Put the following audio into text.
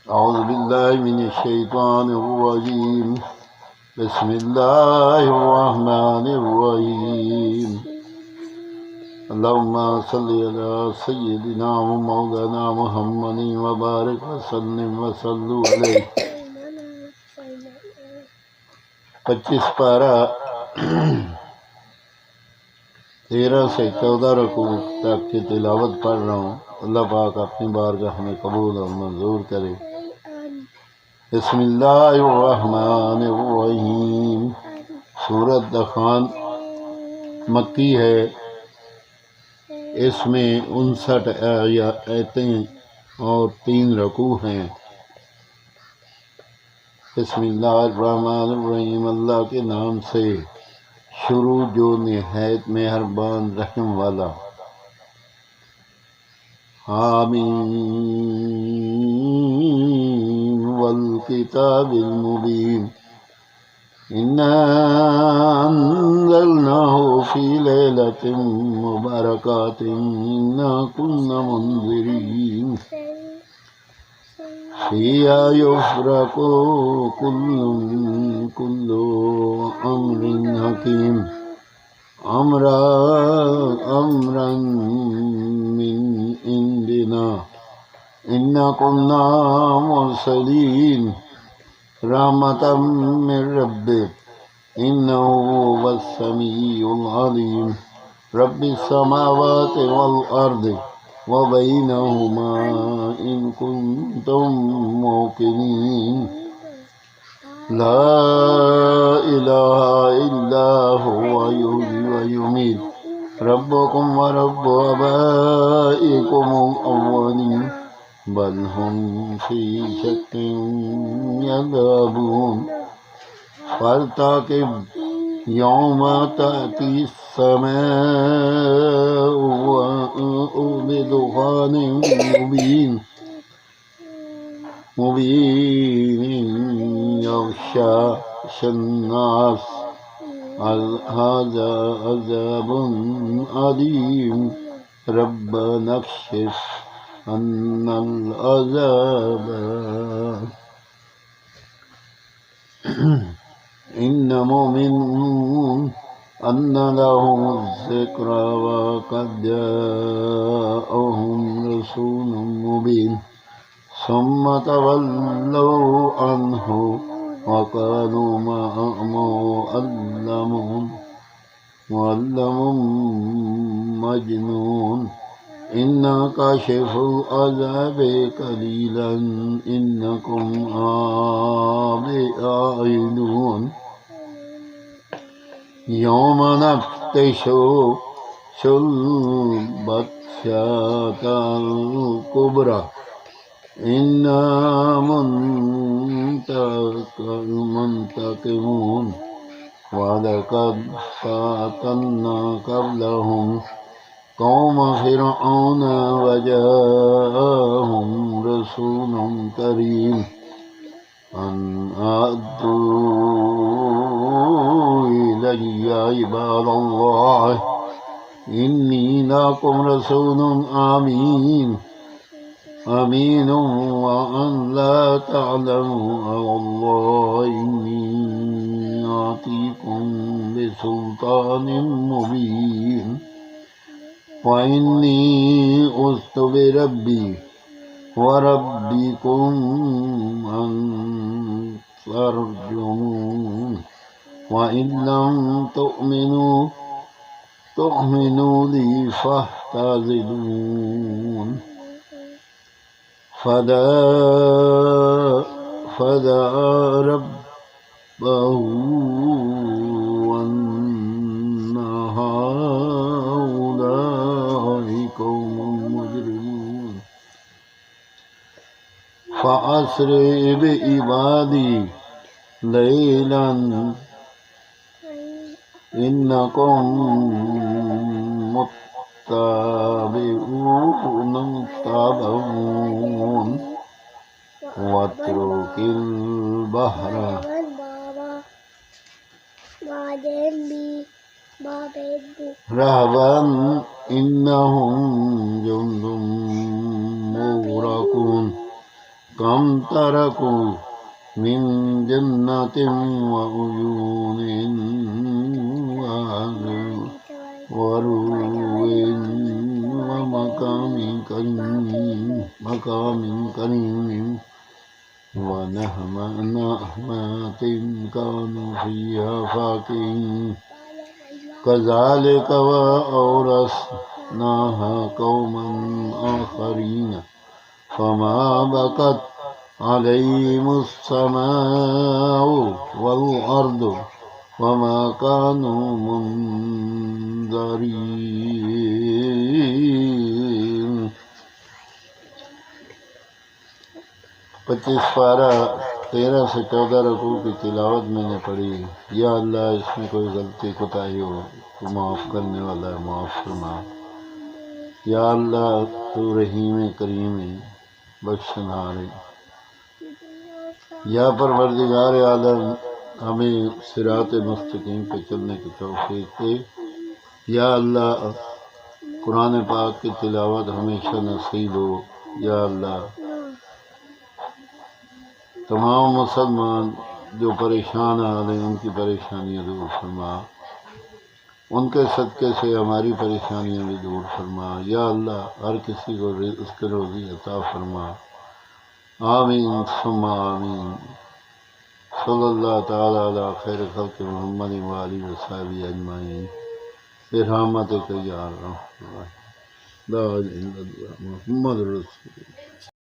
أعوذ بالله من الشيطان الرجيم. بسم الله الرحمن الرحيم. اللهم صل على سيدنا ومولانا محمد وبارك وسلم وصلوا عليه. 25 پارہ 13 سے 14 رکوع تک کی تلاوت پڑھ رہا ہوں. اللہ پاک اپنی بارگاہ ہمیں قبول اور منظور کرے. بسم اللہ الرحمن الرحیم. سورۃ دخان مکی ہے. اس میں 59 آیتیں اور 3 رکوع ہیں. بسم اللہ الرحمن الرحیم. اللہ کے نام سے شروع جو نہایت مہربان رحم والا. حامیم والکتاب المبین. انا انزلناه فی لیلۃ مبارکۃ انا کنا منذرین فیہا یفرق کل امر حکیم امرا من عندنا انا کنا مرسلین رحمة من ربك إنه هو السميع العليم. رب السماوات والأرض وبينهما إن كنتم موقنين لا إله إلا هو يحيي ويميت ربكم ورب آبائكم الأولين بل هم في شك يلعبون. فارتقب يوم تأتي السماء بدخان مبين يغشى الناس هذا عذاب أليم ربنا اكشف عنا العذاب إن مؤمنون أن لهم الذكرى وقد جاءهم رسول مبين ثم تولوا عنه وقالوا معلم مجنون إنا كاشف العذاب قليلا إنكم عائدون. يوم نبطش البطشة الكبرى إنا منتقمون ولقد فاتنا قبلهم قوم فرعون وجاءهم رسول كريم أن أدوا إلي عباد الله إني لكم رسول أمين وأن لا تعلموا على الله إني آتيكم بسلطان مبين وإني عذت بربي وربكم أن ترجمون وإن لم تؤمنوا لي فاعتزلون. فدعا ربه أن هؤلاء قوم مجرمون فأسر بعبادي ليلا إنكم متابعون واترك البحر رهبا إنهم جند مغرقون کم ترکوا من جنات وعیون وروع مقام کریم ونعمات كانوا فيها فاكهين كذلك وأورثناها قوما آخرين فما بكت عليهم السماء والأرض وما كانوا منذرين 25 پارہ 13 سے 14 رکوع کی تلاوت میں نے پڑھی. یا اللہ اس میں کوئی غلطی کوتاہی ہو تو معاف کرنے والا ہے، معاف فرما. یا اللہ تو رحیم کریم بخشنہار ہے. یا پروردگار عالم ہمیں صراط مستقیم پہ چلنے کی توفیق دے. یا اللہ قرآن پاک کی تلاوت ہمیشہ نصیب ہو. یا اللہ تمام مسلمان جو پریشان حال ہیں ان کی پریشانیاں دور فرما. ان کے صدقے سے ہماری پریشانیاں بھی دور فرما. یا اللہ ہر کسی کو اس کے روزی عطا فرما. آمین ثم آمین. صلی اللہ تعالی علی خیر خلق محمد وآلہ وصحبہ اجمعین برحمتک یا ارحم الراحمین. لا الہ الا اللہ محمد رسول اللہ.